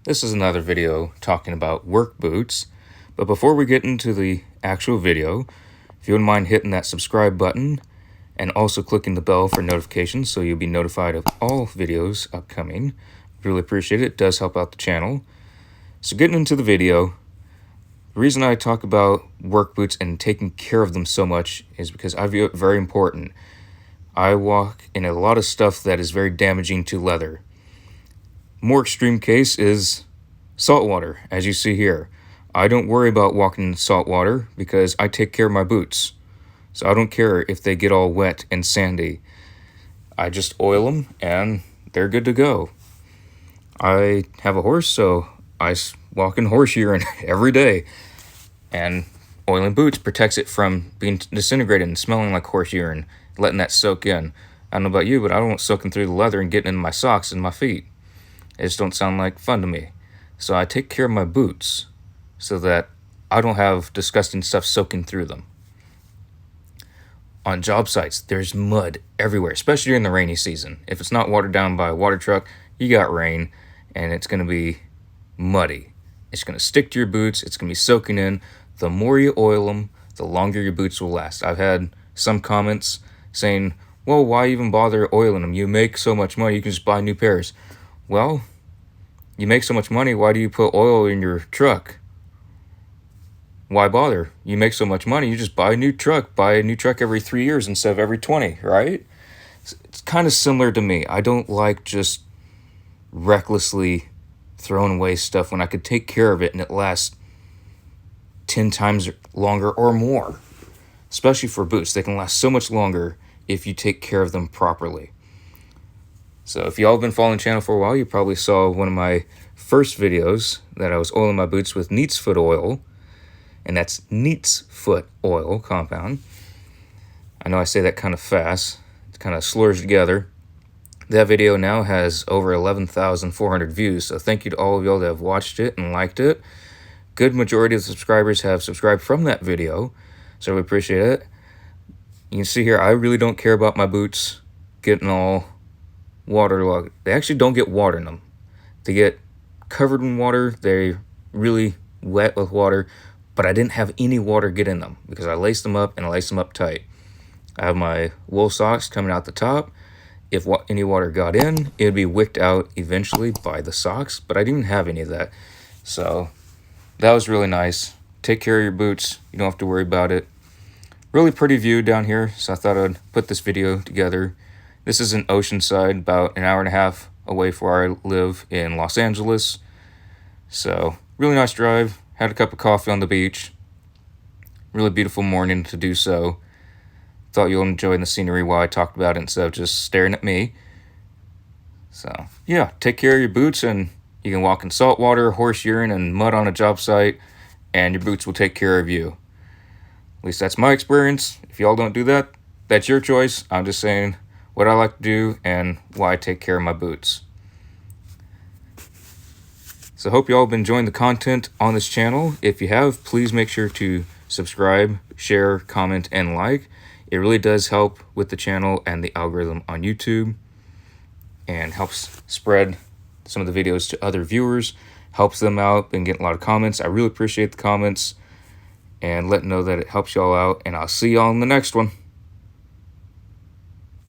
This is another video talking about work boots, but before we get into the actual video, if you wouldn't mind hitting that subscribe button and also clicking the bell for notifications so you'll be notified of all videos upcoming. Really appreciate it. It does help out the channel. So getting into the video, the reason I talk about work boots and taking care of them so much is because I view it very important. I walk in a lot of stuff that is very damaging to leather. More extreme case is salt water, as you see here. I don't worry about walking in salt water because I take care of my boots. So I don't care if they get all wet and sandy. I just oil them and they're good to go. I have a horse, so I walk in horse urine every day. And oiling boots protects it from being disintegrated and smelling like horse urine, letting that soak in. I don't know about you, but I don't want soaking through the leather and getting in my socks and my feet. It just don't sound like fun to me. So I take care of my boots so that I don't have disgusting stuff soaking through them. On job sites, there's mud everywhere, especially during the rainy season. If it's not watered down by a water truck, you got rain, and it's going to be muddy. It's going to stick to your boots. It's going to be soaking in. The more you oil them, the longer your boots will last. I've had some comments saying, well, why even bother oiling them? You make so much money, you can just buy new pairs. Well, you make so much money, why do you put oil in your truck? Why bother? You make so much money, you just buy a new truck. Buy a new truck every 3 years instead of every 20, right? It's kind of similar to me. I don't like just recklessly throwing away stuff when I could take care of it and it lasts 10 times longer or more. Especially for boots. They can last so much longer if you take care of them properly. So if y'all have been following the channel for a while, you probably saw one of my first videos that I was oiling my boots with Neat's Foot oil. And that's Neat's Foot oil compound. I know I say that kind of fast. It kind of slurs together. That video now has over 11,400 views. So thank you to all of y'all that have watched it and liked it. Good majority of the subscribers have subscribed from that video. So we appreciate it. You can see here, I really don't care about my boots getting all waterlogged. They actually don't get water in them. They get covered in water. They're really wet with water. But I didn't have any water get in them because I laced them up and I laced them up tight. I have my wool socks coming out the top. If any water got in, it would be wicked out eventually by the socks. But I didn't have any of that. So that was really nice. Take care of your boots. You don't have to worry about it. Really pretty view down here, so I thought I'd put this video together. This is in Oceanside, about an hour and a half away from where I live in Los Angeles. So, really nice drive. Had a cup of coffee on the beach. Really beautiful morning to do so. Thought you'll enjoy the scenery while I talked about it instead of just staring at me. So, yeah, take care of your boots and you can walk in salt water, horse urine, and mud on a job site, and your boots will take care of you. At least that's my experience. If y'all don't do that, that's your choice. I'm just saying what I like to do and why I take care of my boots. So I hope y'all have been enjoying the content on this channel. If you have, please make sure to subscribe, share, comment, and like. It really does help with the channel and the algorithm on YouTube and helps spread some of the videos to other viewers, helps them out and get a lot of comments. I really appreciate the comments and let them know that it helps y'all out, and I'll see y'all in the next one.